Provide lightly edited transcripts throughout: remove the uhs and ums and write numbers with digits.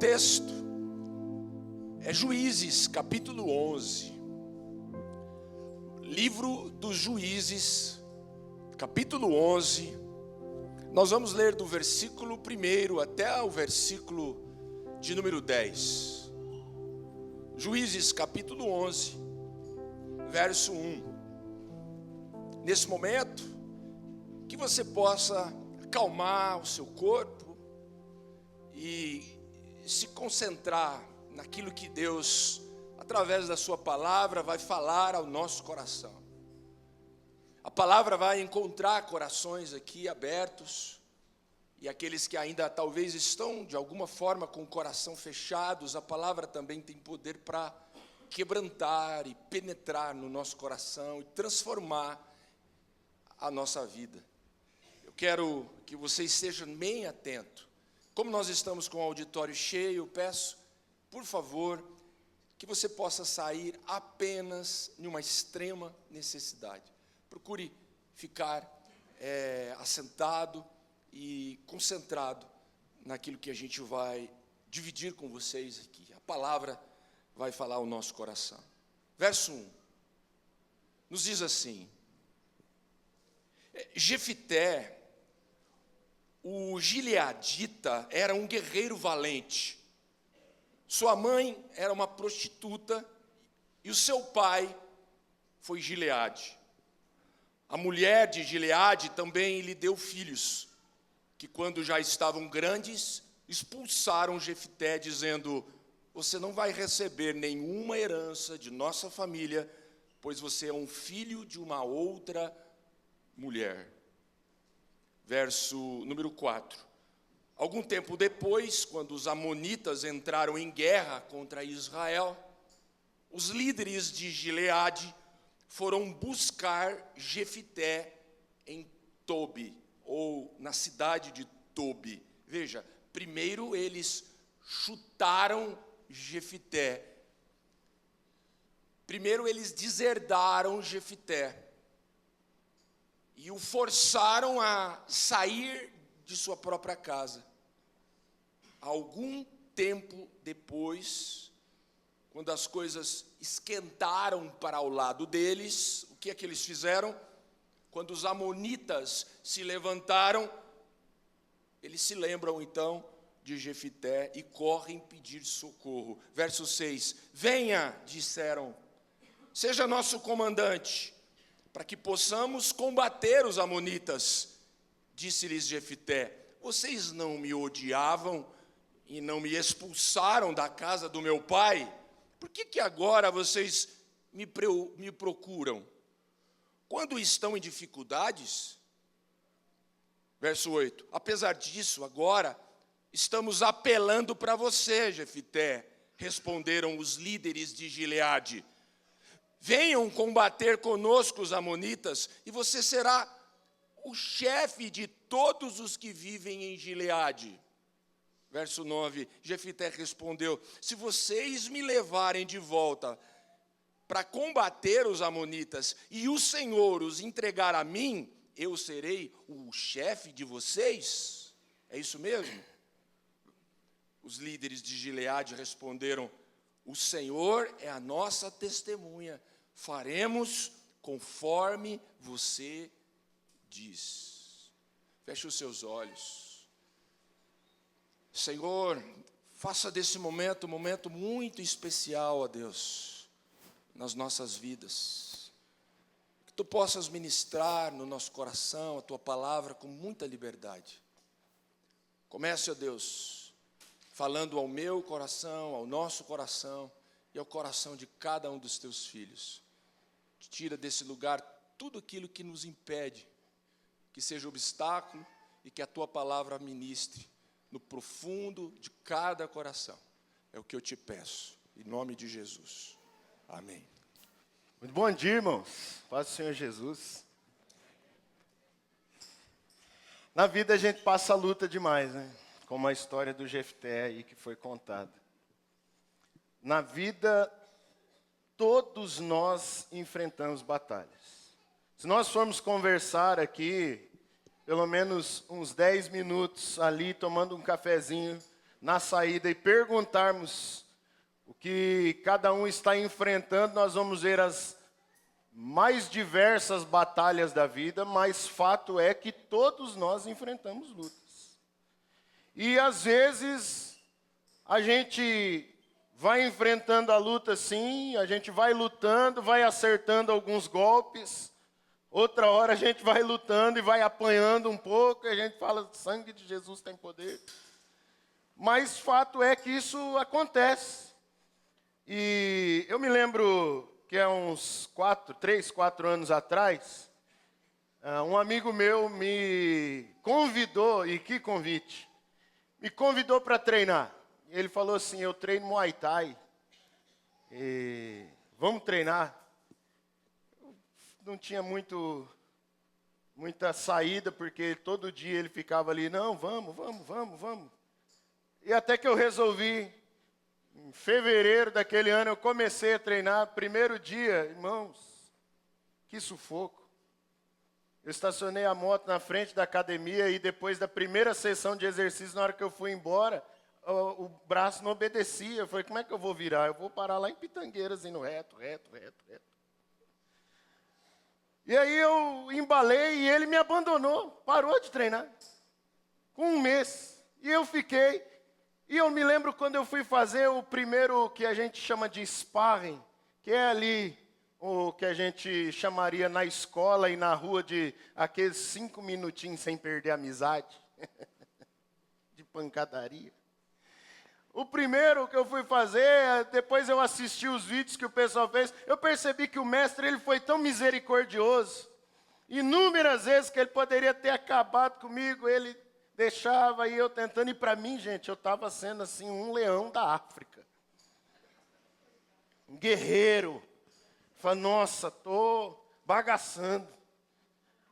texto é Juízes, capítulo 11. Livro dos Juízes, capítulo 11. Nós vamos ler do versículo 1 até o versículo de número 10. Juízes, capítulo 11, verso 1. Nesse momento, que você possa acalmar o seu corpo e se concentrar naquilo que Deus, através da sua palavra, vai falar ao nosso coração. A palavra vai encontrar corações aqui abertos, e aqueles que ainda talvez estão de alguma forma com o coração fechados, a palavra também tem poder para quebrantar e penetrar no nosso coração e transformar a nossa vida. Eu quero que você esteja bem atento. Como nós estamos com o auditório cheio, eu peço, por favor, que você possa sair apenas em uma extrema necessidade. Procure ficar assentado e concentrado naquilo que a gente vai dividir com vocês aqui. A palavra vai falar ao nosso coração. Verso 1 nos diz assim: Jefité, o gileadita, era um guerreiro valente. Sua mãe era uma prostituta e o seu pai foi Gileade. A mulher de Gileade também lhe deu filhos, que quando já estavam grandes, expulsaram Jefité, dizendo: você não vai receber nenhuma herança de nossa família, pois você é um filho de uma outra mulher. Verso número 4. Algum tempo depois, quando os amonitas entraram em guerra contra Israel, os líderes de Gileade foram buscar Jefité em Tobi, ou na cidade de Tobi. Veja, primeiro eles chutaram Jefité. Primeiro eles deserdaram Jefité e o forçaram a sair de sua própria casa. Algum tempo depois, quando as coisas esquentaram para o lado deles, o que é que eles fizeram? Quando os amonitas se levantaram, eles se lembram então de Jefité e correm pedir socorro. Verso 6, venha, disseram, seja nosso comandante, para que possamos combater os amonitas. Disse-lhes Jefité, vocês não me odiavam e não me expulsaram da casa do meu pai? Por que agora vocês me procuram? Quando estão em dificuldades? Verso 8, apesar disso, agora estamos apelando para você, Jefité, responderam os líderes de Gileade. Venham combater conosco os amonitas, e você será o chefe de todos os que vivem em Gileade. Verso 9, Jefité respondeu, se vocês me levarem de volta para combater os amonitas, e o Senhor os entregar a mim, eu serei o chefe de vocês? É isso mesmo? Os líderes de Gileade responderam, o Senhor é a nossa testemunha, faremos conforme você diz. Feche os seus olhos. Senhor, faça desse momento um momento muito especial, ó Deus, nas nossas vidas. Que Tu possas ministrar no nosso coração a Tua palavra com muita liberdade. Comece, ó Deus, falando ao meu coração, ao nosso coração e ao coração de cada um dos Teus filhos. Tira desse lugar tudo aquilo que nos impede, que seja obstáculo, e que a Tua palavra ministre no profundo de cada coração. É o que eu te peço, em nome de Jesus. Amém. Muito bom dia, irmãos. Paz do Senhor Jesus. Na vida a gente passa luta demais, né? Como a história do Jefté aí que foi contada. Na vida, todos nós enfrentamos batalhas. Se nós formos conversar aqui, pelo menos uns 10 minutos ali, tomando um cafezinho, na saída e perguntarmos o que cada um está enfrentando, nós vamos ver as mais diversas batalhas da vida, mas fato é que todos nós enfrentamos lutas. E às vezes a gente vai enfrentando a luta sim, a gente vai lutando, vai acertando alguns golpes. Outra hora a gente vai lutando e vai apanhando um pouco, e a gente fala, sangue de Jesus tem poder. Mas fato é que isso acontece. E eu me lembro que há uns 3, 4 anos atrás, um amigo meu me convidou, e que convite, me convidou para treinar. Ele falou assim, eu treino Muay Thai, e vamos treinar. Eu não tinha muita saída, porque todo dia ele ficava ali, não, vamos. E até que eu resolvi. Em fevereiro daquele ano eu comecei a treinar, primeiro dia, irmãos, que sufoco. Eu estacionei a moto na frente da academia e depois da primeira sessão de exercício, na hora que eu fui embora, o braço não obedecia. Eu falei, como é que eu vou virar? Eu vou parar lá em Pitangueiras, indo reto. E aí eu embalei e ele me abandonou, parou de treinar, com 1 mês. E eu fiquei. E eu me lembro quando eu fui fazer o primeiro que a gente chama de sparring, que é ali o que a gente chamaria na escola e na rua de aqueles 5 minutinhos sem perder a amizade, de pancadaria. O primeiro que eu fui fazer, depois eu assisti os vídeos que o pessoal fez, eu percebi que o mestre ele foi tão misericordioso. Inúmeras vezes que ele poderia ter acabado comigo, ele deixava e eu tentando. E para mim, gente, eu estava sendo assim um leão da África. Um guerreiro. Falei, nossa, estou bagaçando.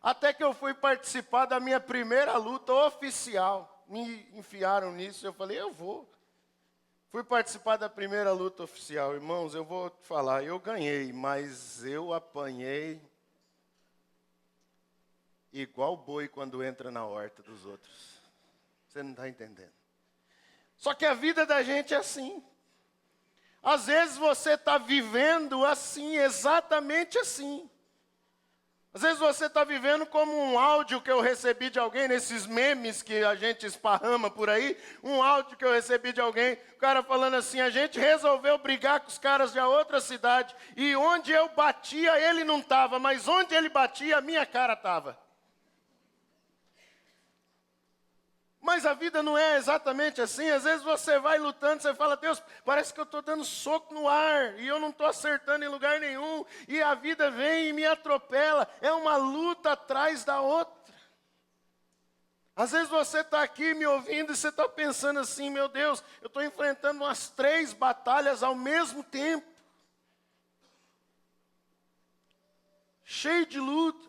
Até que eu fui participar da minha primeira luta oficial. Me enfiaram nisso, eu falei, eu vou. Fui participar da primeira luta oficial. Irmãos, eu vou te falar, eu ganhei, mas eu apanhei igual boi quando entra na horta dos outros. Você não está entendendo. Só que a vida da gente é assim. Às vezes você está vivendo assim, exatamente assim. Às vezes você está vivendo como um áudio que eu recebi de alguém, nesses memes que a gente esparrama por aí, um áudio que eu recebi de alguém, o cara falando assim, a gente resolveu brigar com os caras de outra cidade, e onde eu batia ele não estava, mas onde ele batia a minha cara estava. Mas a vida não é exatamente assim. Às vezes você vai lutando, você fala, Deus, parece que eu estou dando soco no ar, e eu não estou acertando em lugar nenhum, e a vida vem e me atropela. É uma luta atrás da outra. Às vezes você está aqui me ouvindo e você está pensando assim, meu Deus, eu estou enfrentando umas 3 batalhas ao mesmo tempo. Cheio de luta,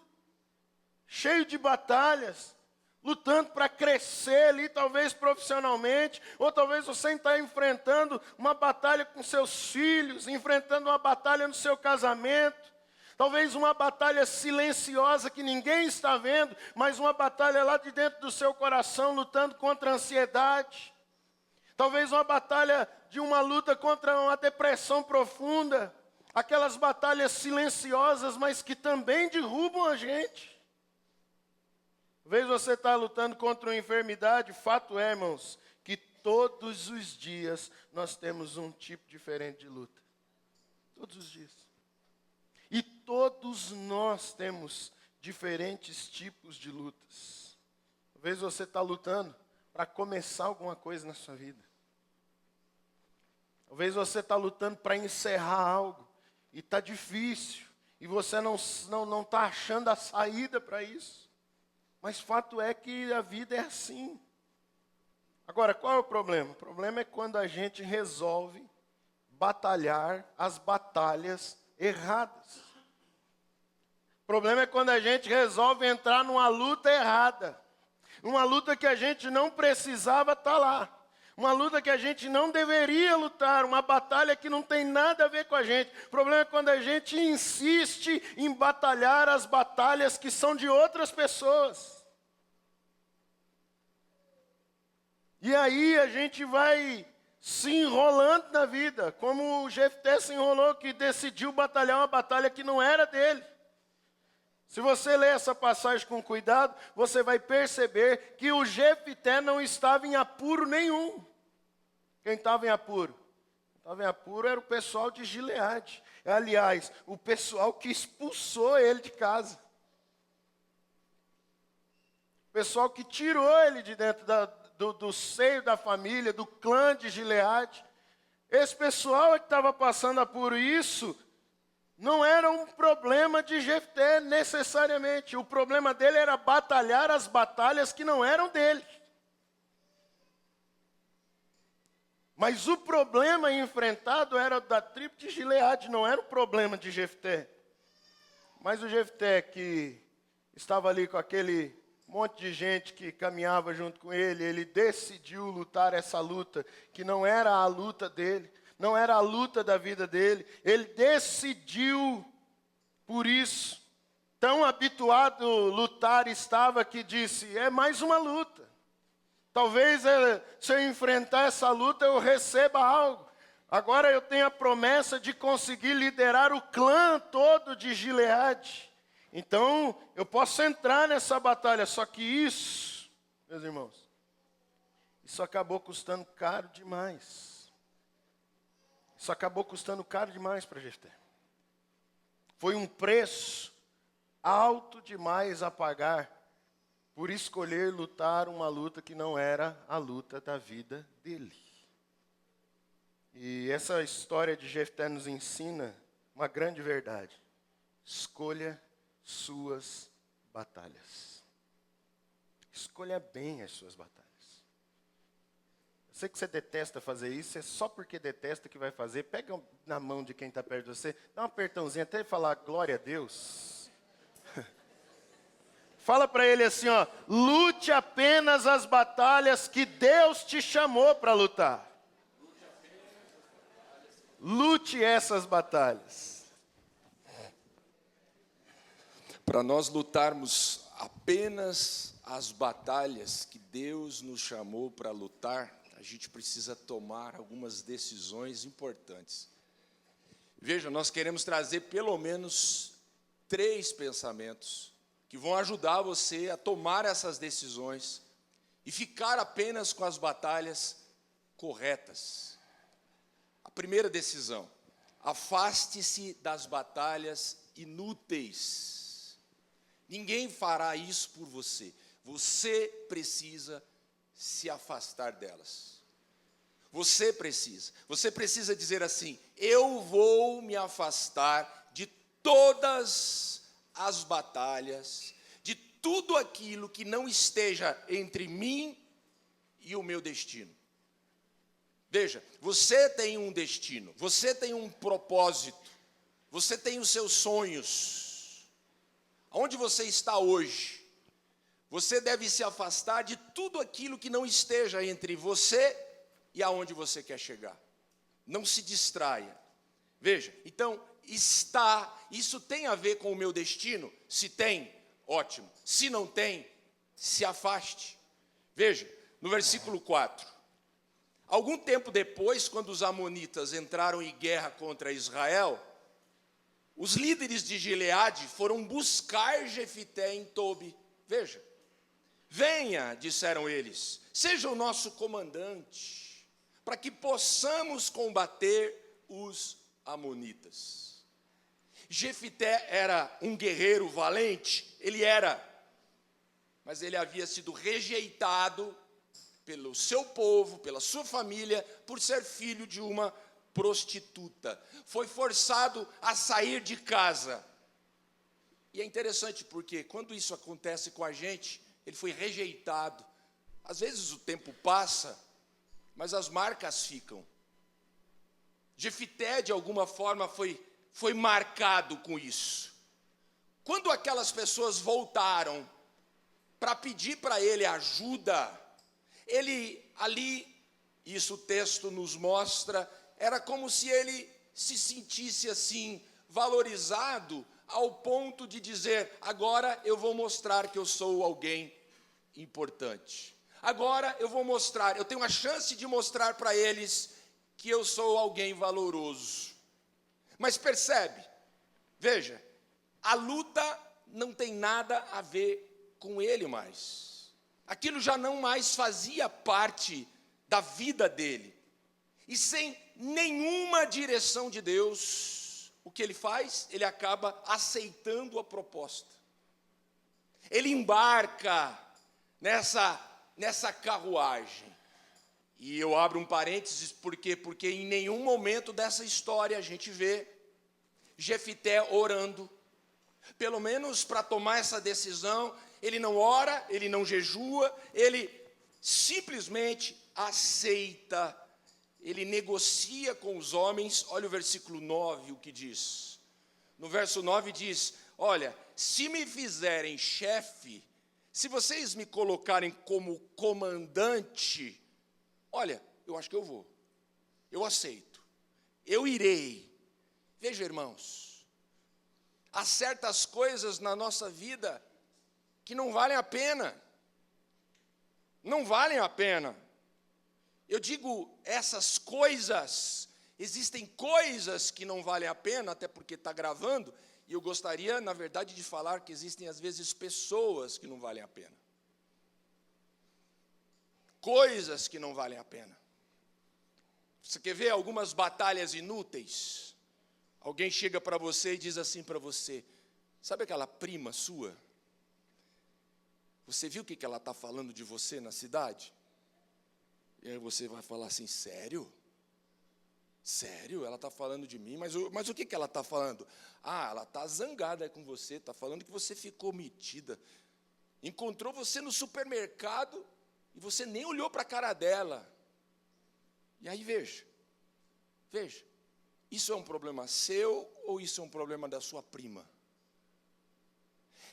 cheio de batalhas. Lutando para crescer ali, talvez profissionalmente, ou talvez você está enfrentando uma batalha com seus filhos, enfrentando uma batalha no seu casamento, talvez uma batalha silenciosa que ninguém está vendo, mas uma batalha lá de dentro do seu coração, lutando contra a ansiedade, talvez uma batalha de uma luta contra uma depressão profunda, aquelas batalhas silenciosas, mas que também derrubam a gente. Talvez você está lutando contra uma enfermidade, fato é, irmãos, que todos os dias nós temos um tipo diferente de luta. Todos os dias. E todos nós temos diferentes tipos de lutas. Talvez você está lutando para começar alguma coisa na sua vida. Talvez você está lutando para encerrar algo e está difícil. E você não está achando a saída para isso. Mas fato é que a vida é assim. Agora, qual é o problema? O problema é quando a gente resolve batalhar as batalhas erradas. O problema é quando a gente resolve entrar numa luta errada. Uma luta que a gente não precisava estar lá. Uma luta que a gente não deveria lutar, uma batalha que não tem nada a ver com a gente. O problema é quando a gente insiste em batalhar as batalhas que são de outras pessoas. E aí a gente vai se enrolando na vida, como o Jefté se enrolou, que decidiu batalhar uma batalha que não era dele. Se você ler essa passagem com cuidado, você vai perceber que o Jefté não estava em apuro nenhum. Quem estava em apuro? Estava em apuro era o pessoal de Gileade. Aliás, o pessoal que expulsou ele de casa. O pessoal que tirou ele de dentro do seio da família, do clã de Gileade. Esse pessoal é que estava passando por isso, não era um problema de Jefté necessariamente. O problema dele era batalhar as batalhas que não eram dele. Mas o problema enfrentado era da tribo de Gileade, não era o problema de Jefté. Mas o Jefté, que estava ali com aquele monte de gente que caminhava junto com ele, ele decidiu lutar essa luta, que não era a luta dele, não era a luta da vida dele. Ele decidiu por isso. Tão habituado a lutar estava que disse, é mais uma luta. Talvez se eu enfrentar essa luta eu receba algo. Agora eu tenho a promessa de conseguir liderar o clã todo de Gileade. Então, eu posso entrar nessa batalha, só que isso, meus irmãos, isso acabou custando caro demais. Isso acabou custando caro demais para Jefté. Foi um preço alto demais a pagar por escolher lutar uma luta que não era a luta da vida dele. E essa história de Jefté nos ensina uma grande verdade. Escolha suas batalhas. Escolha bem as suas batalhas. Eu sei que você detesta fazer isso, é só porque detesta que vai fazer. Pega na mão de quem está perto de você, dá um apertãozinho até falar glória a Deus. Fala para ele assim, ó, lute apenas as batalhas que Deus te chamou para lutar. Lute essas batalhas. Para nós lutarmos apenas as batalhas que Deus nos chamou para lutar, a gente precisa tomar algumas decisões importantes. Veja, nós queremos trazer pelo menos 3 pensamentos que vão ajudar você a tomar essas decisões e ficar apenas com as batalhas corretas. A primeira decisão, afaste-se das batalhas inúteis. Ninguém fará isso por você. Você precisa se afastar delas. Você precisa dizer assim, eu vou me afastar de todas as batalhas, de tudo aquilo que não esteja entre mim e o meu destino. Veja, você tem um destino, você tem um propósito, você tem os seus sonhos. Onde você está hoje? Você deve se afastar de tudo aquilo que não esteja entre você e aonde você quer chegar. Não se distraia. Veja, então, isso tem a ver com o meu destino? Se tem, ótimo. Se não tem, se afaste. Veja, no versículo 4. Algum tempo depois, quando os amonitas entraram em guerra contra Israel, os líderes de Gileade foram buscar Jefté em Tobi. Veja, venha, disseram eles, seja o nosso comandante, para que possamos combater os amonitas. Jefté era um guerreiro valente, ele era, mas ele havia sido rejeitado pelo seu povo, pela sua família, por ser filho de uma prostituta. Foi forçado a sair de casa. E é interessante porque quando isso acontece com a gente, ele foi rejeitado. Às vezes o tempo passa, mas as marcas ficam. Jefté, de alguma forma, foi marcado com isso. Quando aquelas pessoas voltaram para pedir para ele ajuda, ele ali, isso o texto nos mostra, era como se ele se sentisse assim, valorizado, ao ponto de dizer, agora eu vou mostrar que eu sou alguém importante. agora eu vou mostrar, eu tenho a chance de mostrar para eles que eu sou alguém valoroso. Mas percebe, veja, a luta não tem nada a ver com ele mais. Aquilo já não mais fazia parte da vida dele. E sem nenhuma direção de Deus, o que ele faz? Ele acaba aceitando a proposta. Ele embarca nessa carruagem. E eu abro um parênteses, porque em nenhum momento dessa história a gente vê Jefité orando. Pelo menos para tomar essa decisão, ele não ora, ele não jejua, ele simplesmente aceita. Ele negocia com os homens. Olha o versículo 9, o que diz. No verso 9 diz, olha, se me fizerem chefe, se vocês me colocarem como comandante, olha, eu acho que eu vou, eu aceito, eu irei. Veja, irmãos, há certas coisas na nossa vida que não valem a pena, não valem a pena. Eu digo essas coisas, existem coisas que não valem a pena, até porque está gravando, e eu gostaria, na verdade, de falar que existem, às vezes, pessoas que não valem a pena. Coisas que não valem a pena. Você quer ver algumas batalhas inúteis? Alguém chega para você e diz assim para você, sabe aquela prima sua? Você viu o que ela está falando de você na cidade? E aí você vai falar assim, sério? Sério? Ela está falando de mim? Mas o que ela está falando? Ah, ela está zangada com você, está falando que você ficou metida. Encontrou você no supermercado e você nem olhou para a cara dela. E aí veja, isso é um problema seu ou isso é um problema da sua prima?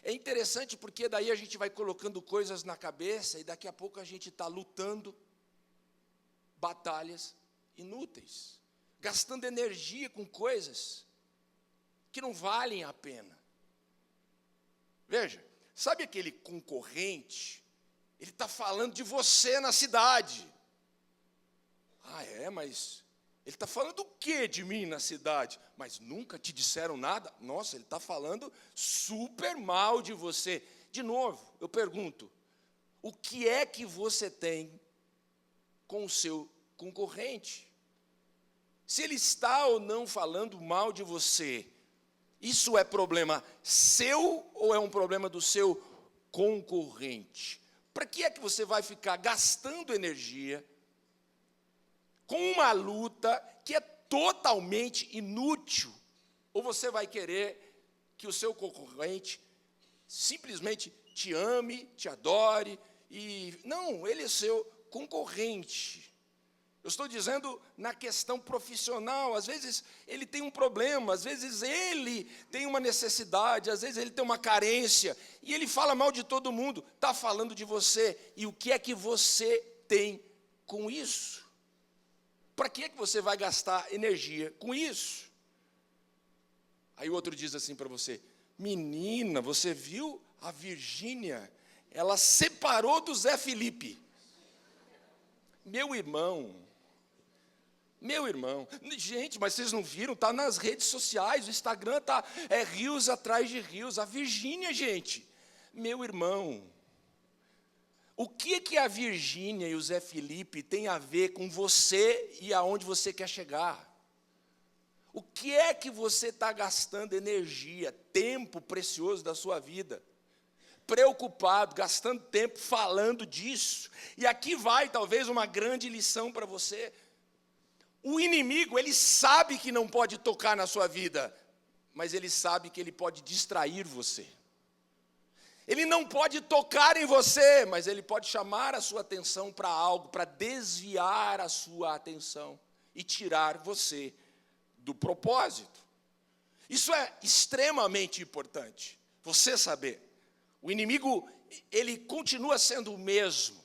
É interessante porque daí a gente vai colocando coisas na cabeça e daqui a pouco a gente está lutando batalhas inúteis, gastando energia com coisas que não valem a pena. Veja, sabe aquele concorrente? Ele está falando de você na cidade. Ah, mas ele está falando o que de mim na cidade? Mas nunca te disseram nada? Nossa, ele está falando super mal de você. De novo, eu pergunto, o que é que você tem com o seu concorrente? Se ele está ou não falando mal de você, isso é problema seu ou é um problema do seu concorrente? Para que é que você vai ficar gastando energia com uma luta que é totalmente inútil? Ou você vai querer que o seu concorrente simplesmente te ame, te adore, e não, ele é seu concorrente. Eu estou dizendo na questão profissional, às vezes ele tem um problema, às vezes ele tem uma necessidade, às vezes ele tem uma carência, e ele fala mal de todo mundo, está falando de você, e o que é que você tem com isso? Para que é que você vai gastar energia com isso? Aí o outro diz assim para você, menina, você viu a Virgínia? Ela separou do Zé Felipe. Meu irmão, gente, mas vocês não viram? Está nas redes sociais, o Instagram está rios atrás de rios. A Virgínia, gente, meu irmão, o que a Virgínia e o Zé Felipe têm a ver com você e aonde você quer chegar? O que é que você está gastando energia, tempo precioso da sua vida? Preocupado, gastando tempo falando disso. E aqui vai talvez uma grande lição para você. O inimigo, ele sabe que não pode tocar na sua vida, mas ele sabe que ele pode distrair você. Ele não pode tocar em você, mas ele pode chamar a sua atenção para algo, para desviar a sua atenção e tirar você do propósito. Isso é extremamente importante, você saber. O inimigo, ele continua sendo o mesmo.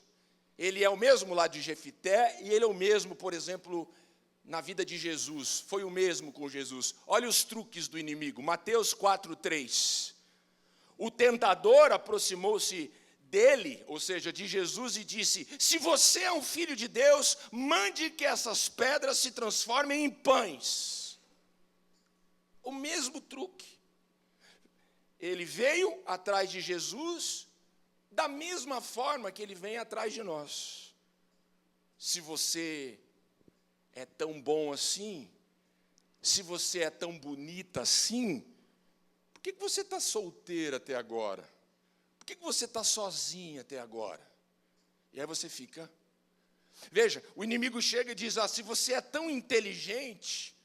Ele é o mesmo lá de Jefité e ele é o mesmo, por exemplo, na vida de Jesus. Foi o mesmo com Jesus. Olha os truques do inimigo. Mateus 4:3. O tentador aproximou-se dele, ou seja, de Jesus, e disse: se você é um filho de Deus, mande que essas pedras se transformem em pães. O mesmo truque. Ele veio atrás de Jesus da mesma forma que ele vem atrás de nós. Se você é tão bom assim, se você é tão bonita assim, por que você está solteira até agora? Por que você está sozinha até agora? E aí você fica. Veja, o inimigo chega e diz: se você é tão inteligente,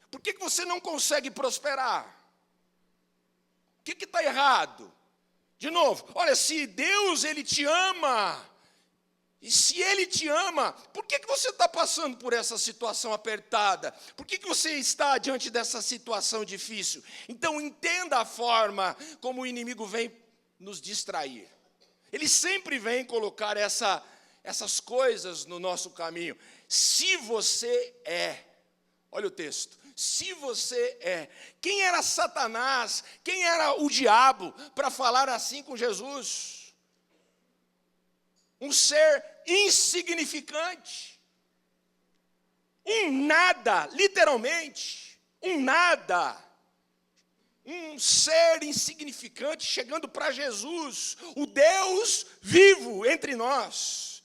por que você não consegue prosperar? O que está errado? De novo, olha, se Deus, Ele te ama, e se Ele te ama, por que você está passando por essa situação apertada? Por que você está diante dessa situação difícil? Então entenda a forma como o inimigo vem nos distrair. Ele sempre vem colocar essas coisas no nosso caminho. Se você olha o texto, se você quem era Satanás, quem era o diabo para falar assim com Jesus? Um ser insignificante, um nada, literalmente, um nada. Um ser insignificante chegando para Jesus, o Deus vivo entre nós.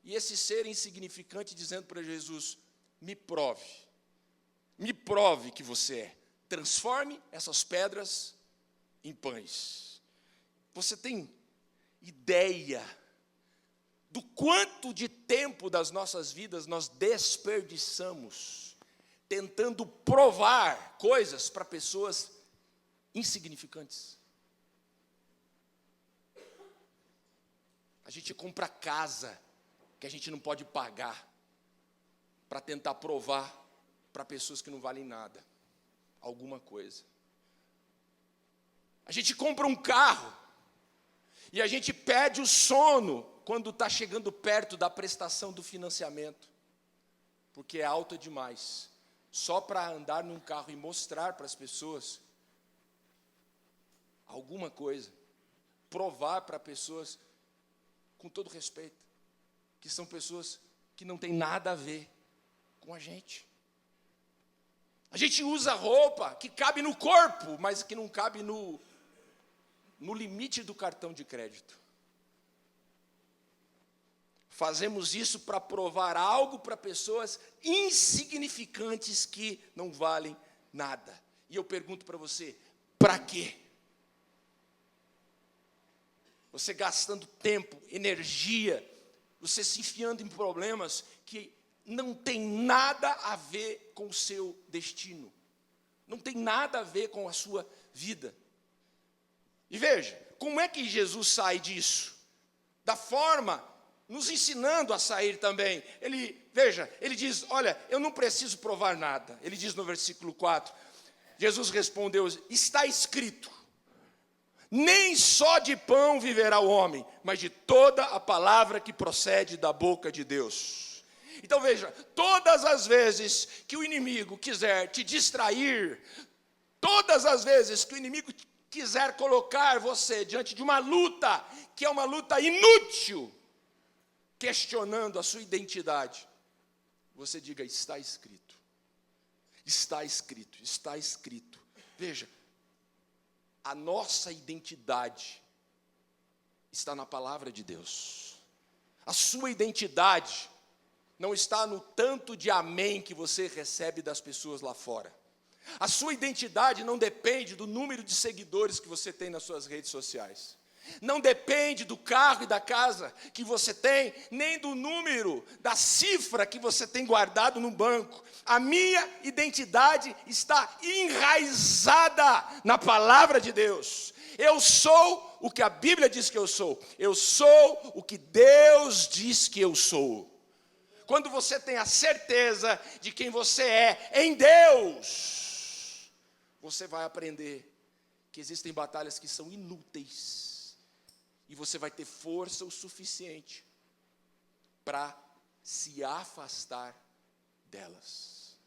E esse ser insignificante dizendo para Jesus: me prove que você é. Transforme essas pedras em pães. Você tem ideia do quanto de tempo das nossas vidas nós desperdiçamos tentando provar coisas para pessoas insignificantes? A gente compra casa que a gente não pode pagar para tentar provar para pessoas que não valem nada alguma coisa. A gente compra um carro e a gente perde o sono quando está chegando perto da prestação do financiamento, porque é alta demais, só para andar num carro e mostrar para as pessoas alguma coisa, provar para pessoas, com todo respeito, que são pessoas que não têm nada a ver com a gente. A gente usa roupa que cabe no corpo, mas que não cabe no limite do cartão de crédito. Fazemos isso para provar algo para pessoas insignificantes que não valem nada. E eu pergunto para você, para quê? Você gastando tempo, energia, você se enfiando em problemas que não tem nada a ver com o seu destino. Não tem nada a ver com a sua vida. E veja, como é que Jesus sai disso? Da forma, nos ensinando a sair também. Ele diz: olha, eu não preciso provar nada. Ele diz no versículo 4, Jesus respondeu: está escrito, nem só de pão viverá o homem, mas de toda a palavra que procede da boca de Deus. Então veja, todas as vezes que o inimigo quiser te distrair, todas as vezes que o inimigo quiser colocar você diante de uma luta, que é uma luta inútil, questionando a sua identidade, você diga: está escrito, está escrito, está escrito. Veja, a nossa identidade está na palavra de Deus. A sua identidade não está no tanto de amém que você recebe das pessoas lá fora. A sua identidade não depende do número de seguidores que você tem nas suas redes sociais. Não depende do carro e da casa que você tem, nem do número, da cifra que você tem guardado no banco. A minha identidade está enraizada na palavra de Deus. Eu sou o que a Bíblia diz que eu sou. Eu sou o que Deus diz que eu sou. Quando você tem a certeza de quem você é em Deus, você vai aprender que existem batalhas que são inúteis. E você vai ter força o suficiente para se afastar delas.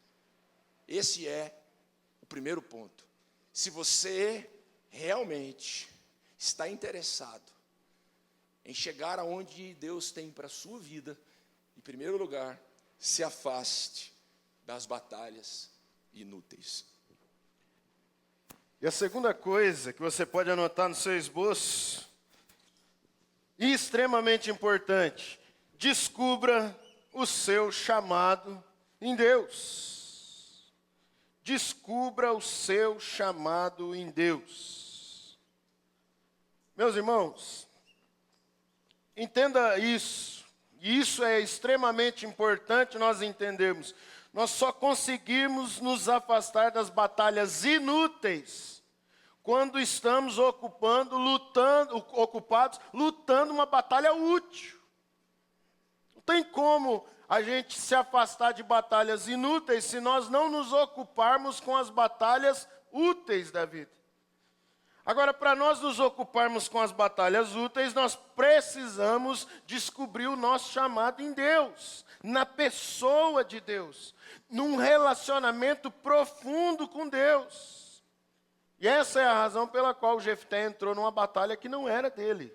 Esse é o primeiro ponto. Se você realmente está interessado em chegar aonde Deus tem para a sua vida, em primeiro lugar, se afaste das batalhas inúteis. E a segunda coisa que você pode anotar no seu esboço, e extremamente importante, descubra o seu chamado em Deus. Descubra o seu chamado em Deus. Meus irmãos, entenda isso, e isso é extremamente importante nós entendermos. Nós só conseguimos nos afastar das batalhas inúteis quando estamos ocupados lutando uma batalha útil. Não tem como a gente se afastar de batalhas inúteis se nós não nos ocuparmos com as batalhas úteis da vida. Agora, para nós nos ocuparmos com as batalhas úteis, nós precisamos descobrir o nosso chamado em Deus, na pessoa de Deus, num relacionamento profundo com Deus. E essa é a razão pela qual Jefté entrou numa batalha que não era dele.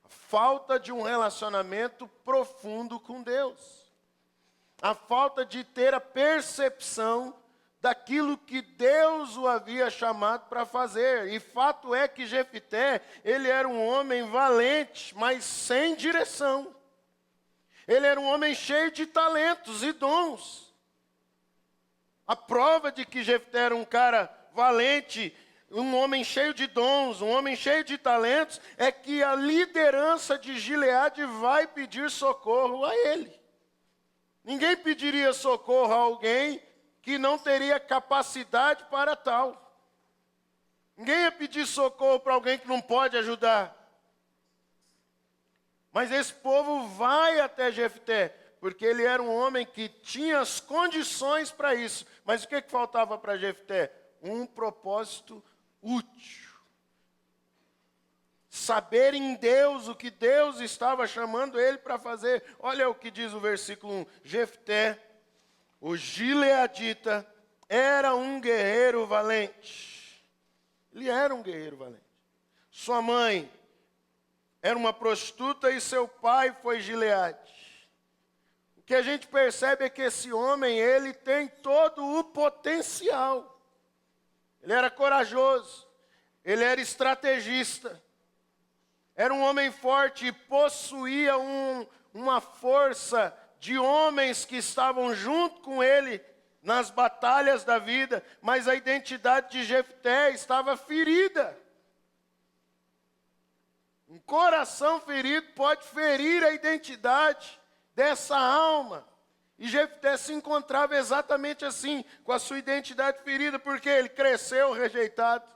A falta de um relacionamento profundo com Deus. A falta de ter a percepção daquilo que Deus o havia chamado para fazer. E fato é que Jefté, ele era um homem valente, mas sem direção. Ele era um homem cheio de talentos e dons. A prova de que Jefté era um cara valente, um homem cheio de dons, um homem cheio de talentos, é que a liderança de Gileade vai pedir socorro a ele. Ninguém pediria socorro a alguém que não teria capacidade para tal. Ninguém ia pedir socorro para alguém que não pode ajudar. Mas esse povo vai até Jefté, porque ele era um homem que tinha as condições para isso. Mas o que faltava para Jefté? Um propósito útil. Saber em Deus o que Deus estava chamando ele para fazer. Olha o que diz o versículo 1. Jefté, o gileadita, era um guerreiro valente. Ele era um guerreiro valente. Sua mãe era uma prostituta e seu pai foi Gileade. O que a gente percebe é que esse homem, ele tem todo o potencial. Ele era corajoso, ele era estrategista, era um homem forte e possuía uma força de homens que estavam junto com ele nas batalhas da vida, mas a identidade de Jefté estava ferida. Um coração ferido pode ferir a identidade dessa alma. E Jefté se encontrava exatamente assim, com a sua identidade ferida, porque ele cresceu rejeitado.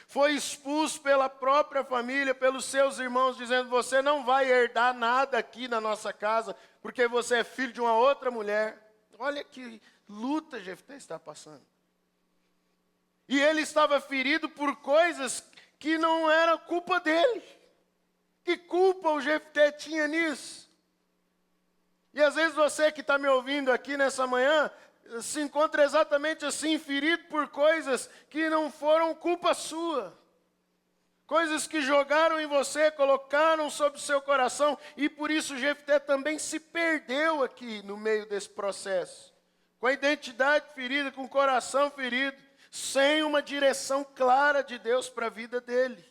Foi expulso pela própria família, pelos seus irmãos, dizendo: você não vai herdar nada aqui na nossa casa, porque você é filho de uma outra mulher. Olha que luta Jefté está passando. E ele estava ferido por coisas que não era culpa dele. Que culpa o Jefté tinha nisso? E às vezes você que está me ouvindo aqui nessa manhã, se encontra exatamente assim, ferido por coisas que não foram culpa sua. Coisas que jogaram em você, colocaram sobre o seu coração, e por isso Jefté também se perdeu aqui no meio desse processo. Com a identidade ferida, com o coração ferido, sem uma direção clara de Deus para a vida dele.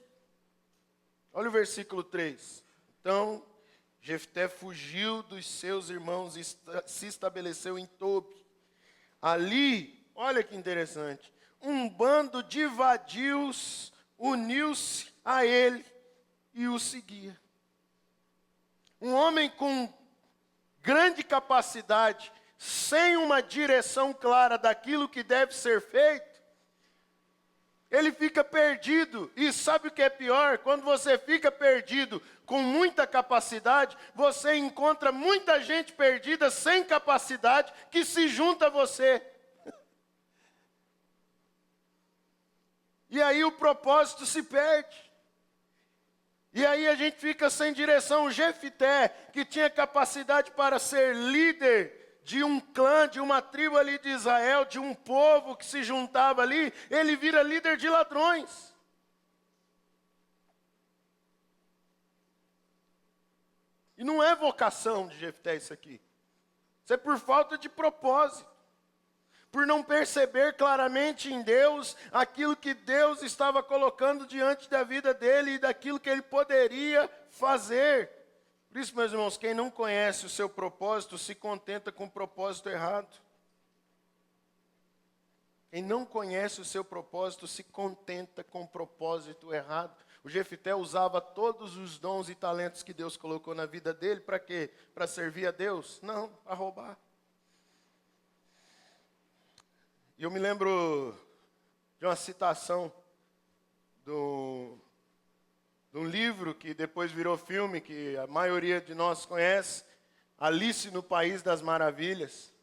Olha o versículo 3. Então, Jefté fugiu dos seus irmãos e se estabeleceu em Tobi. Ali, olha que interessante, um bando de vadios uniu-se a ele e o seguia. Um homem com grande capacidade, sem uma direção clara daquilo que deve ser feito, ele fica perdido. E sabe o que é pior? Quando você fica perdido com muita capacidade, você encontra muita gente perdida sem capacidade que se junta a você. E aí o propósito se perde. E aí a gente fica sem direção. Jefté, que tinha capacidade para ser líder de um clã, de uma tribo ali de Israel, de um povo que se juntava ali, ele vira líder de ladrões. E não é vocação de Jefté isso aqui. Isso é por falta de propósito. Por não perceber claramente em Deus aquilo que Deus estava colocando diante da vida dele e daquilo que ele poderia fazer. Por isso, meus irmãos, quem não conhece o seu propósito se contenta com o propósito errado. Quem não conhece o seu propósito se contenta com o propósito errado. O Jefté usava todos os dons e talentos que Deus colocou na vida dele, para quê? Para servir a Deus? Não, para roubar. E eu me lembro de uma citação de um livro que depois virou filme, que a maioria de nós conhece, Alice no País das Maravilhas.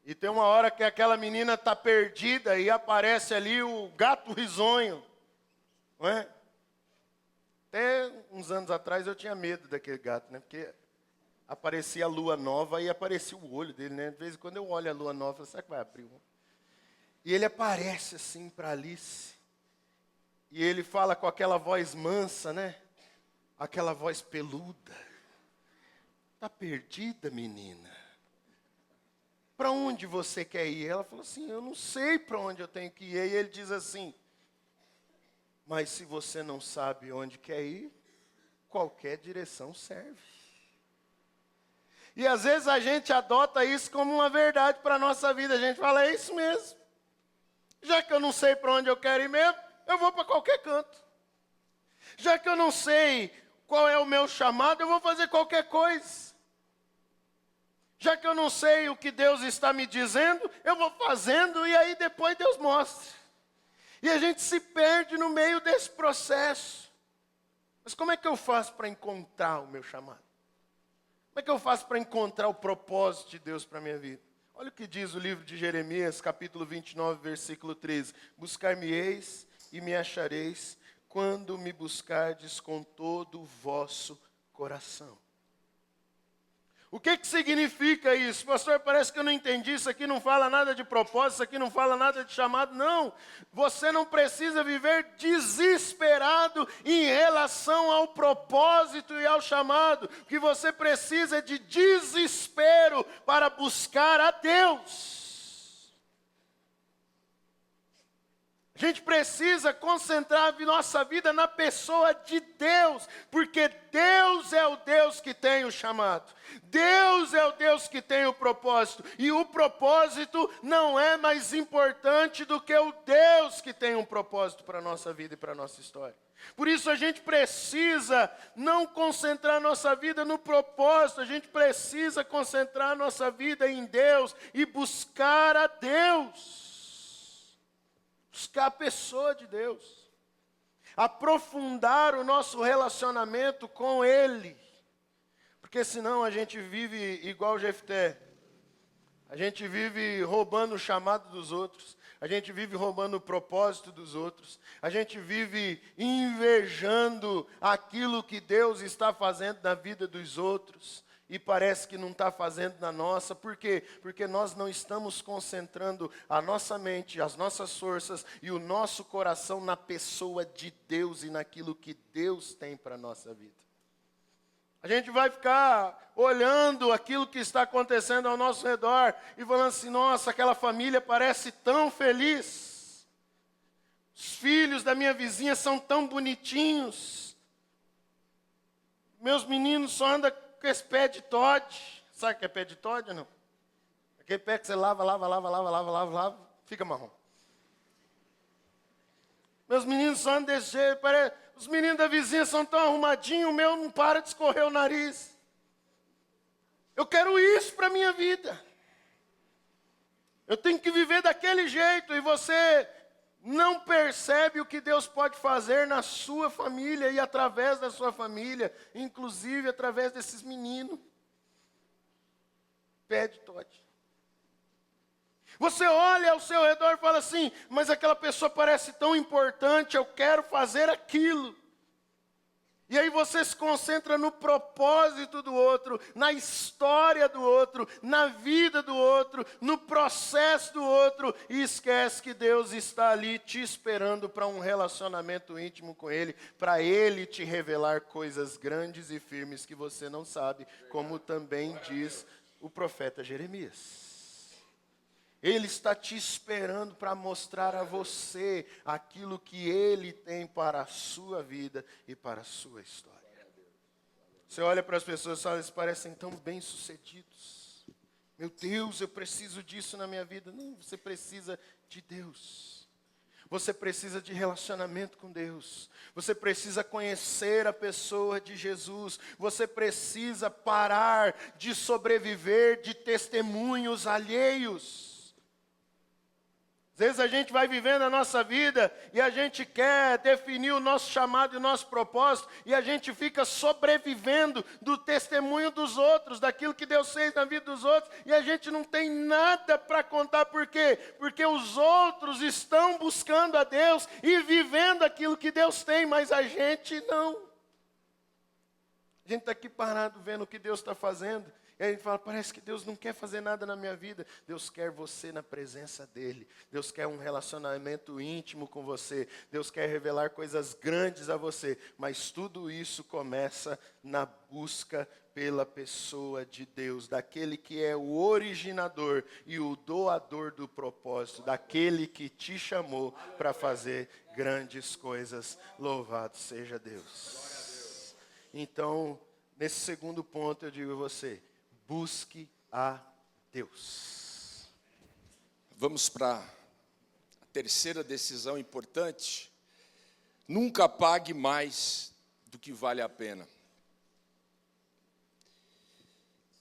E tem uma hora que aquela menina está perdida e aparece ali o gato risonho, não é? Até uns anos atrás eu tinha medo daquele gato, né? Porque aparecia a lua nova e aparecia o olho dele, né? De vez em quando eu olho a lua nova e falo, será que vai abrir? E ele aparece assim para Alice. E ele fala com aquela voz mansa, né? Aquela voz peluda. Está perdida, menina? Para onde você quer ir? Ela falou assim, eu não sei para onde eu tenho que ir. E ele diz assim, mas se você não sabe onde quer ir, qualquer direção serve. E às vezes a gente adota isso como uma verdade para a nossa vida. A gente fala, é isso mesmo. Já que eu não sei para onde eu quero ir mesmo, eu vou para qualquer canto. Já que eu não sei qual é o meu chamado, eu vou fazer qualquer coisa. Já que eu não sei o que Deus está me dizendo, eu vou fazendo e aí depois Deus mostra. E a gente se perde no meio desse processo. Mas como é que eu faço para encontrar o meu chamado? Como é que eu faço para encontrar o propósito de Deus para a minha vida? Olha o que diz o livro de Jeremias, capítulo 29, versículo 13. Buscar-me-eis e me achareis, quando me buscardes com todo o vosso coração. O que significa isso? Pastor, parece que eu não entendi, isso aqui não fala nada de propósito, isso aqui não fala nada de chamado. Não, você não precisa viver desesperado em relação ao propósito e ao chamado. O que você precisa é de desespero para buscar a Deus. A gente precisa concentrar a nossa vida na pessoa de Deus, porque Deus é o Deus que tem o chamado. Deus é o Deus que tem o propósito. E o propósito não é mais importante do que o Deus que tem um propósito para a nossa vida e para a nossa história. Por isso a gente precisa não concentrar a nossa vida no propósito, a gente precisa concentrar a nossa vida em Deus e buscar a Deus. Buscar a pessoa de Deus. Aprofundar o nosso relacionamento com Ele. Porque senão a gente vive igual Jefté. A gente vive roubando o chamado dos outros. A gente vive roubando o propósito dos outros. A gente vive invejando aquilo que Deus está fazendo na vida dos outros. E parece que não está fazendo na nossa. Por quê? Porque nós não estamos concentrando a nossa mente, as nossas forças e o nosso coração na pessoa de Deus e naquilo que Deus tem para a nossa vida. A gente vai ficar olhando aquilo que está acontecendo ao nosso redor e falando assim, nossa, aquela família parece tão feliz. Os filhos da minha vizinha são tão bonitinhos. Meus meninos só andam com esse pé de Todd. Sabe o que é pé de Todd ou não? Aquele pé que você lava, fica marrom. Meus meninos só andam desse jeito, os meninos da vizinha são tão arrumadinhos, o meu não para de escorrer o nariz. Eu quero isso para a minha vida. Eu tenho que viver daquele jeito, e você não percebe o que Deus pode fazer na sua família e através da sua família, inclusive através desses meninos. Pé de Todd. Você olha ao seu redor e fala assim, mas aquela pessoa parece tão importante, eu quero fazer aquilo. E aí você se concentra no propósito do outro, na história do outro, na vida do outro, no processo do outro, e esquece que Deus está ali te esperando para um relacionamento íntimo com Ele, para Ele te revelar coisas grandes e firmes que você não sabe, como também diz o profeta Jeremias. Ele está te esperando para mostrar a você aquilo que Ele tem para a sua vida e para a sua história. Você olha para as pessoas e fala, eles parecem tão bem-sucedidos. Meu Deus, eu preciso disso na minha vida. Não, você precisa de Deus. Você precisa de relacionamento com Deus. Você precisa conhecer a pessoa de Jesus. Você precisa parar de sobreviver de testemunhos alheios. Às vezes a gente vai vivendo a nossa vida e a gente quer definir o nosso chamado e o nosso propósito e a gente fica sobrevivendo do testemunho dos outros, daquilo que Deus fez na vida dos outros e a gente não tem nada para contar. Por quê? Porque os outros estão buscando a Deus e vivendo aquilo que Deus tem, mas a gente não. A gente está aqui parado vendo o que Deus está fazendo. E aí a gente fala, parece que Deus não quer fazer nada na minha vida. Deus quer você na presença dEle. Deus quer um relacionamento íntimo com você. Deus quer revelar coisas grandes a você. Mas tudo isso começa na busca pela pessoa de Deus. Daquele que é o originador e o doador do propósito. Daquele que te chamou para fazer grandes coisas. Louvado seja Deus. Então, nesse segundo ponto eu digo a você, busque a Deus. Vamos para a terceira decisão importante. Nunca pague mais do que vale a pena.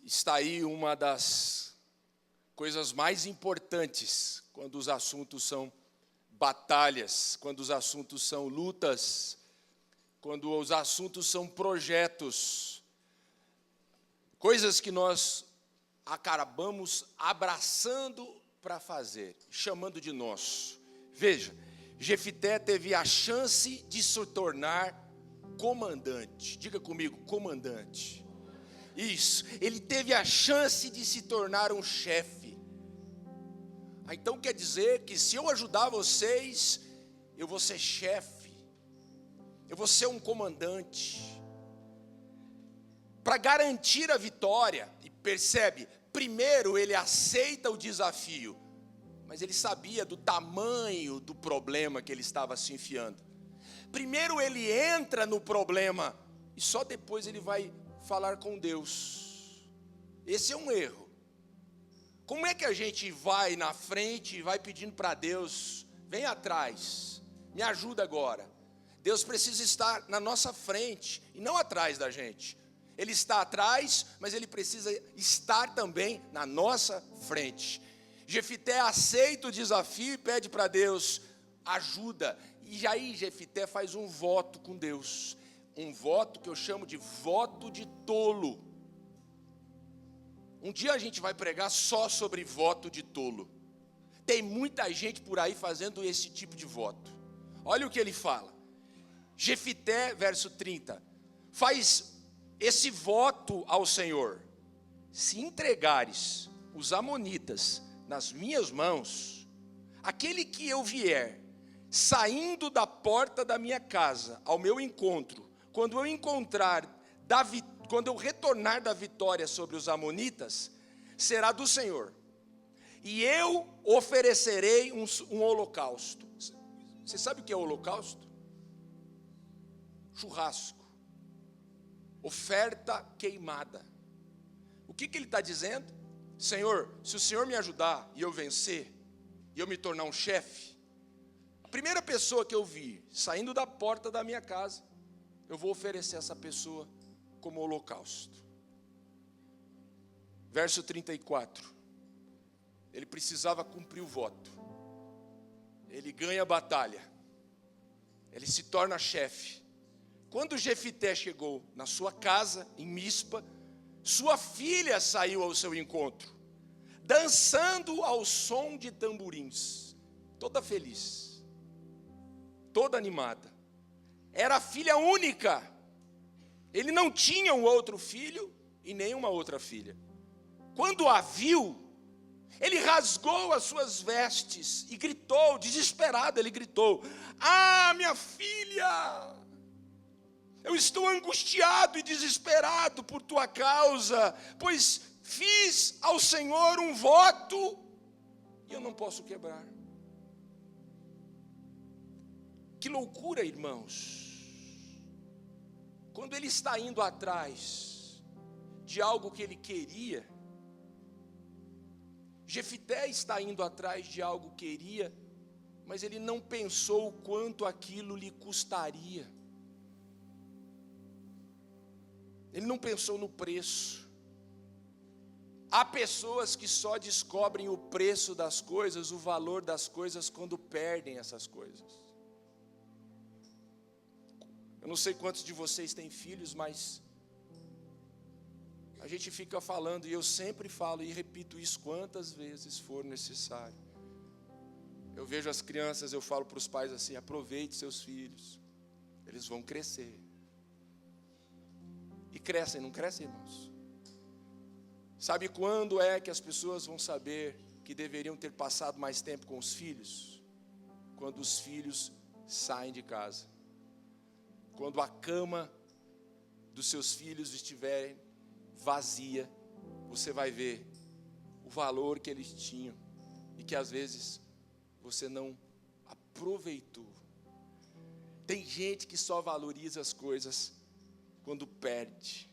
Está aí uma das coisas mais importantes quando os assuntos são batalhas, quando os assuntos são lutas, quando os assuntos são projetos. Coisas que nós acabamos abraçando para fazer, chamando de nosso. Veja, Jefité teve a chance de se tornar comandante. Diga comigo, comandante. Isso, ele teve a chance de se tornar um chefe. Então quer dizer que se eu ajudar vocês, eu vou ser chefe. Eu vou ser um comandante. Para garantir a vitória, e percebe, primeiro ele aceita o desafio, mas ele sabia do tamanho do problema que ele estava se enfiando. Primeiro ele entra no problema, e só depois ele vai falar com Deus. Esse é um erro. Como é que a gente vai na frente e vai pedindo para Deus, vem atrás, me ajuda agora. Deus precisa estar na nossa frente, e não atrás da gente. Ele está atrás, mas ele precisa estar também na nossa frente. Jefité aceita o desafio e pede para Deus ajuda. E aí Jefité faz um voto com Deus. Um voto que eu chamo de voto de tolo. Um dia a gente vai pregar só sobre voto de tolo. Tem muita gente por aí fazendo esse tipo de voto. Olha o que ele fala. Jefité, verso 30. Faz esse voto ao Senhor: se entregares os amonitas nas minhas mãos, aquele que eu vier, saindo da porta da minha casa ao meu encontro, quando eu retornar da vitória sobre os amonitas, será do Senhor, e eu oferecerei um holocausto. Você sabe o que é holocausto? Churrasco. Oferta queimada. O que ele está dizendo? Senhor, se o Senhor me ajudar e eu vencer, e eu me tornar um chefe, a primeira pessoa que eu vi saindo da porta da minha casa, eu vou oferecer essa pessoa como holocausto. Verso 34. Ele precisava cumprir o voto. Ele ganha a batalha. Ele se torna chefe. Quando Jefité chegou na sua casa, em Mispa, sua filha saiu ao seu encontro, dançando ao som de tamborins, toda feliz, toda animada. Era a filha única, Ele não tinha um outro filho e nem uma outra filha. Quando a viu, ele rasgou as suas vestes e gritou, desesperado, ele gritou: "Ah, minha filha! Eu estou angustiado e desesperado por tua causa, pois fiz ao Senhor um voto e eu não posso quebrar." Que loucura, irmãos! Quando ele está indo atrás de algo que ele queria, Jefité está indo atrás de algo que queria, mas ele não pensou o quanto aquilo lhe custaria. Ele não pensou no preço. Há pessoas que só descobrem o preço das coisas, o valor das coisas, quando perdem essas coisas. Eu não sei quantos de vocês têm filhos, mas a gente fica falando, e eu sempre falo e repito isso quantas vezes for necessário. Eu vejo as crianças, eu falo para os pais assim: aproveite seus filhos, eles vão crescer. E crescem, não crescem, irmãos? Sabe quando é que as pessoas vão saber que deveriam ter passado mais tempo com os filhos? Quando os filhos saem de casa. Quando a cama dos seus filhos estiver vazia, você vai ver o valor que eles tinham e que às vezes você não aproveitou. Tem gente que só valoriza as coisas quando perde.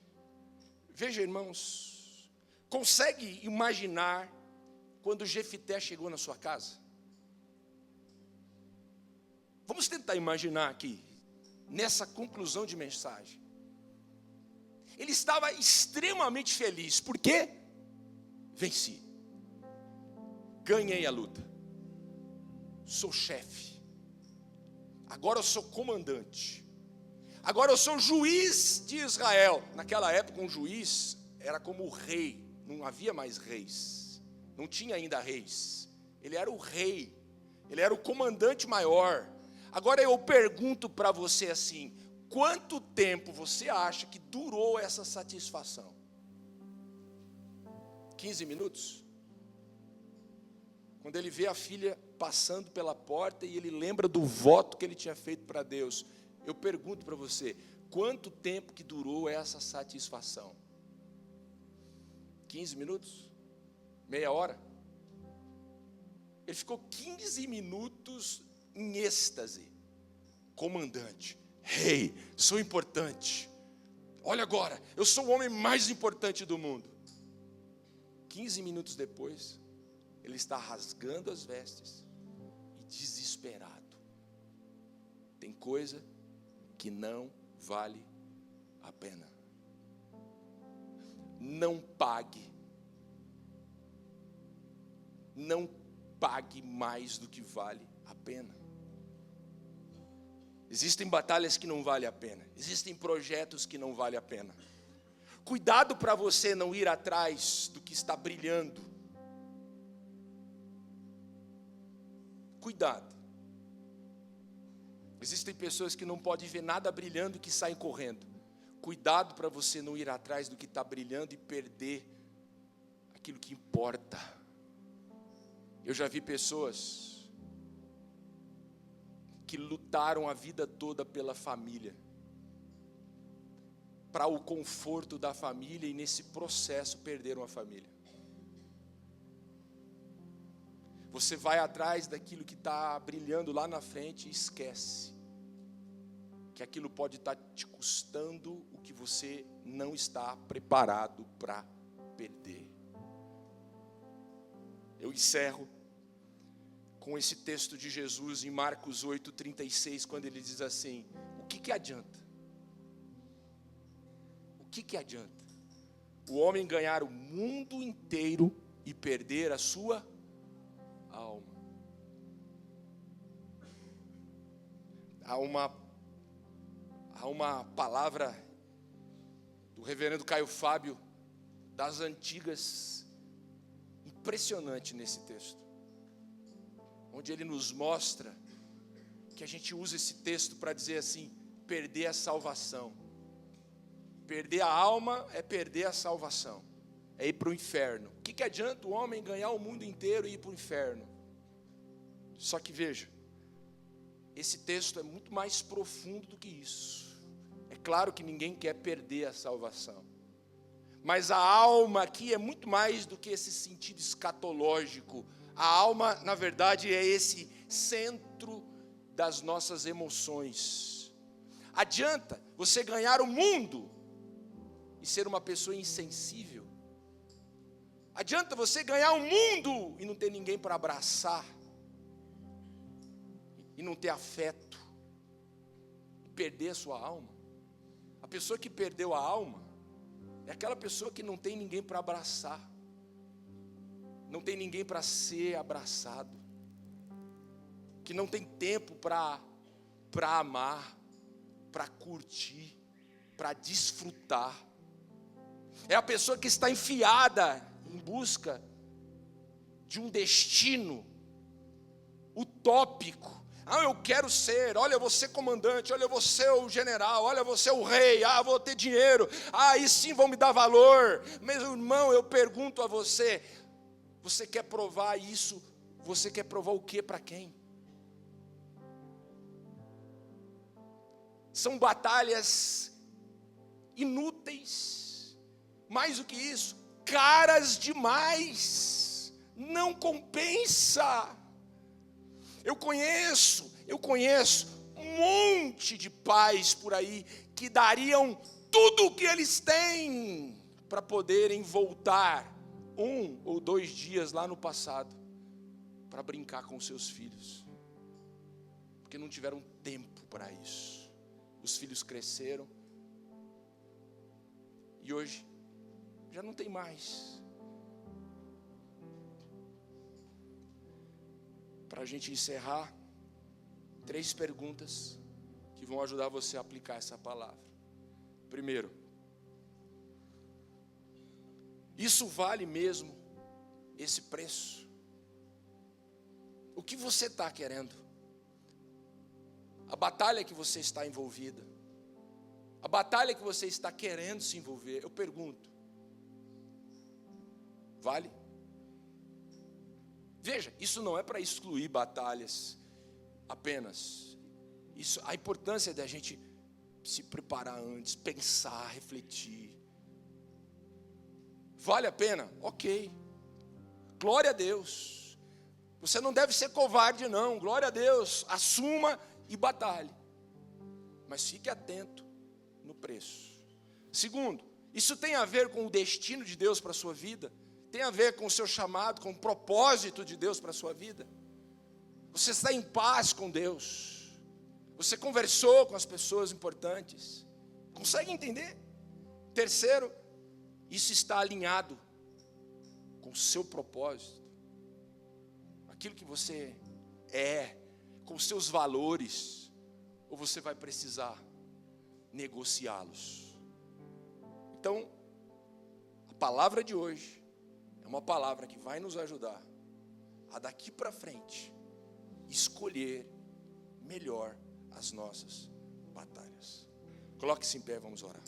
Veja, irmãos, consegue imaginar quando Jefité chegou na sua casa? Vamos tentar imaginar aqui, nessa conclusão de mensagem. Ele estava extremamente feliz. Por quê? Venci. Ganhei a luta. Sou chefe. Agora eu sou comandante. Agora eu sou juiz de Israel. Naquela época um juiz era como o rei. Não havia mais reis. Não tinha ainda reis. Ele era o rei. Ele era o comandante maior. Agora eu pergunto para você assim: quanto tempo você acha que durou essa satisfação? 15 minutos? Quando ele vê a filha passando pela porta e ele lembra do voto que ele tinha feito para Deus, eu pergunto para você: quanto tempo que durou essa satisfação? 15 minutos? Meia hora? Ele ficou 15 minutos em êxtase. Comandante, rei, sou importante. Olha agora, eu sou o homem mais importante do mundo. 15 minutos depois, ele está rasgando as vestes e desesperado. Tem coisa que não vale a pena. Não pague. Não pague mais do que vale a pena. Existem batalhas que não valem a pena. Existem projetos que não valem a pena. Cuidado para você não ir atrás do que está brilhando. Cuidado. Existem pessoas que não podem ver nada brilhando e que saem correndo. Cuidado para você não ir atrás do que está brilhando e perder aquilo que importa. Eu já vi pessoas que lutaram a vida toda pela família, para o conforto da família, e nesse processo perderam a família. Você vai atrás daquilo que está brilhando lá na frente e esquece que aquilo pode estar te custando o que você não está preparado para perder. Eu encerro com esse texto de Jesus em Marcos 8:36, quando ele diz assim: o que adianta? O que adianta o homem ganhar o mundo inteiro e perder a sua alma? Há uma palavra do reverendo Caio Fábio, das antigas, impressionante nesse texto, onde ele nos mostra que a gente usa esse texto para dizer assim: perder a salvação. Perder a alma é perder a salvação, é ir para o inferno. O que adianta o homem ganhar o mundo inteiro e ir para o inferno? Só que veja, esse texto é muito mais profundo do que isso. É claro que ninguém quer perder a salvação, mas a alma aqui é muito mais do que esse sentido escatológico. A alma, na verdade, é esse centro das nossas emoções. Adianta você ganhar o mundo e ser uma pessoa insensível? Adianta você ganhar o mundo e não ter ninguém para abraçar? E não ter afeto? E perder a sua alma? A pessoa que perdeu a alma é aquela pessoa que não tem ninguém para abraçar, não tem ninguém para ser abraçado, que não tem tempo para amar, para curtir, para desfrutar. É a pessoa que está enfiada em busca de um destino utópico. Eu quero ser, olha, eu vou ser comandante, olha, eu vou ser o general, olha, eu vou ser o rei, vou ter dinheiro, aí sim vão me dar valor. Meu irmão, eu pergunto a você, você quer provar isso? Você quer provar o que para quem? São batalhas inúteis, mais do que isso, caras demais, não compensa. Eu conheço um monte de pais por aí que dariam tudo o que eles têm para poderem voltar 1 ou 2 dias lá no passado para brincar com seus filhos, porque não tiveram tempo para isso. Os filhos cresceram e hoje já não tem mais. Para a gente encerrar, 3 perguntas que vão ajudar você a aplicar essa palavra. Primeiro, isso vale mesmo esse preço? O que você está querendo? A batalha que você está envolvida, a batalha que você está querendo se envolver, eu pergunto, vale? Veja, isso não é para excluir batalhas apenas. Isso, a importância da gente se preparar antes, pensar, refletir. Vale a pena? Ok. Glória a Deus. Você não deve ser covarde não, glória a Deus. Assuma e batalhe. Mas fique atento no preço. Segundo, isso tem a ver com o destino de Deus para a sua vida? Tem a ver com o seu chamado, com o propósito de Deus para a sua vida? Você está em paz com Deus? Você conversou com as pessoas importantes? Consegue entender? Terceiro, isso está alinhado com o seu propósito, aquilo que você é, com os seus valores, ou você vai precisar negociá-los? Então, a palavra de hoje é uma palavra que vai nos ajudar a daqui para frente escolher melhor as nossas batalhas. Coloque-se em pé, vamos orar.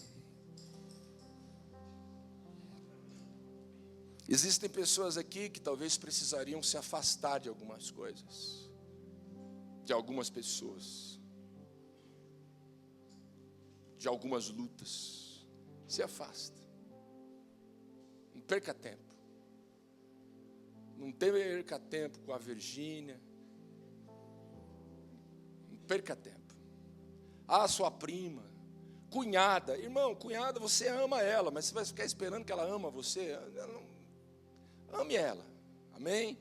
Existem pessoas aqui que talvez precisariam se afastar de algumas coisas, de algumas pessoas, de algumas lutas. Se afasta. Não perca tempo. Não perca tempo com a Virgínia. Não perca tempo. Sua prima, cunhada. Irmão, cunhada, você ama ela, mas você vai ficar esperando que ela ama você? Ame ela. Amém?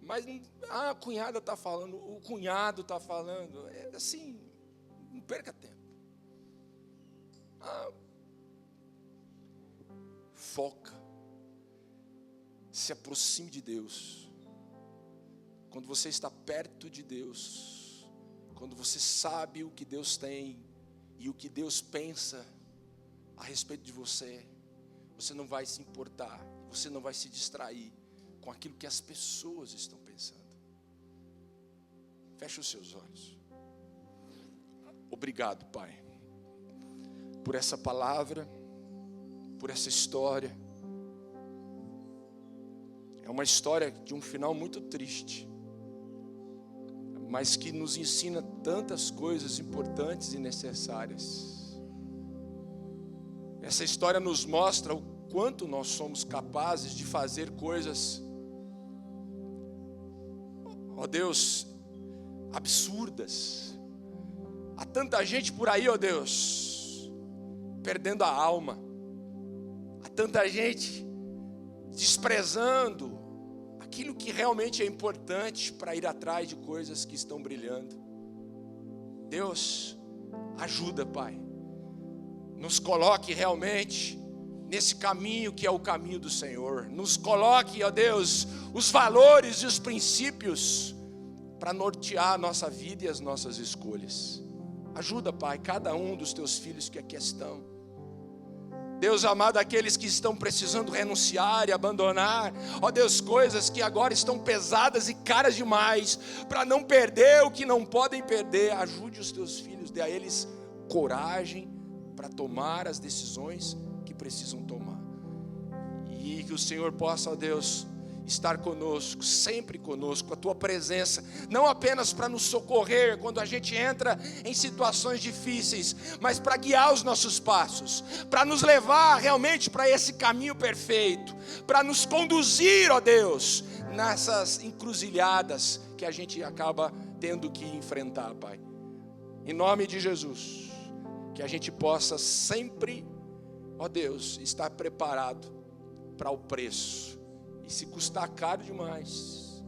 Mas a cunhada está falando, o cunhado está falando. É assim, não perca tempo. Foca. Se aproxime de Deus. Quando você está perto de Deus, quando você sabe o que Deus tem e o que Deus pensa a respeito de você, você não vai se importar, você não vai se distrair com aquilo que as pessoas estão pensando. Feche os seus olhos. Obrigado, Pai, por essa palavra por essa história. É uma história de um final muito triste, mas que nos ensina tantas coisas importantes e necessárias. Essa história nos mostra o quanto nós somos capazes de fazer coisas, ó Deus, absurdas. Há tanta gente por aí, ó Deus, perdendo a alma. Há tanta gente desprezando aquilo que realmente é importante para ir atrás de coisas que estão brilhando. Deus, ajuda, Pai. Nos coloque realmente nesse caminho que é o caminho do Senhor. Nos coloque, ó Deus, os valores e os princípios para nortear a nossa vida e as nossas escolhas. Ajuda, Pai, cada um dos teus filhos que aqui estão. Deus amado, aqueles que estão precisando renunciar e abandonar, ó Deus, coisas que agora estão pesadas e caras demais, para não perder o que não podem perder. Ajude os teus filhos, dê a eles coragem para tomar as decisões que precisam tomar. E que o Senhor possa, ó Deus, estar conosco, sempre conosco, a tua presença, não apenas para nos socorrer quando a gente entra em situações difíceis, mas para guiar os nossos passos, para nos levar realmente para esse caminho perfeito, para nos conduzir, ó Deus, nessas encruzilhadas que a gente acaba tendo que enfrentar, Pai. Em nome de Jesus, que a gente possa sempre, ó Deus, estar preparado para o preço. E se custar caro demais,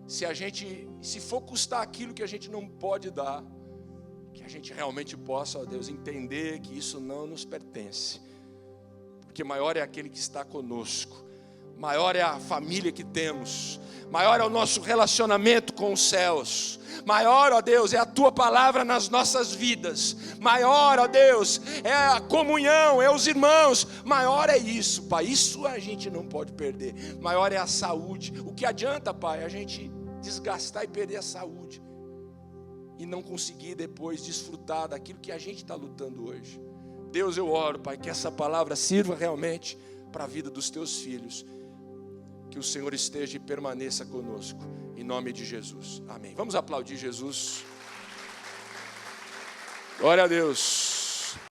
se for custar aquilo que a gente não pode dar, que a gente realmente possa, ó Deus, entender que isso não nos pertence, porque maior é aquele que está conosco, maior é a família que temos, maior é o nosso relacionamento com os céus, maior, ó Deus, é a tua palavra nas nossas vidas, maior, ó Deus, é a comunhão, é os irmãos, maior é isso, Pai, isso a gente não pode perder. Maior é a saúde. O que adianta, Pai, a gente desgastar e perder a saúde e não conseguir depois desfrutar daquilo que a gente está lutando hoje? Deus, eu oro, Pai, que essa palavra sirva realmente para a vida dos teus filhos, que o Senhor esteja e permaneça conosco, em nome de Jesus, amém. Vamos aplaudir Jesus. Glória a Deus.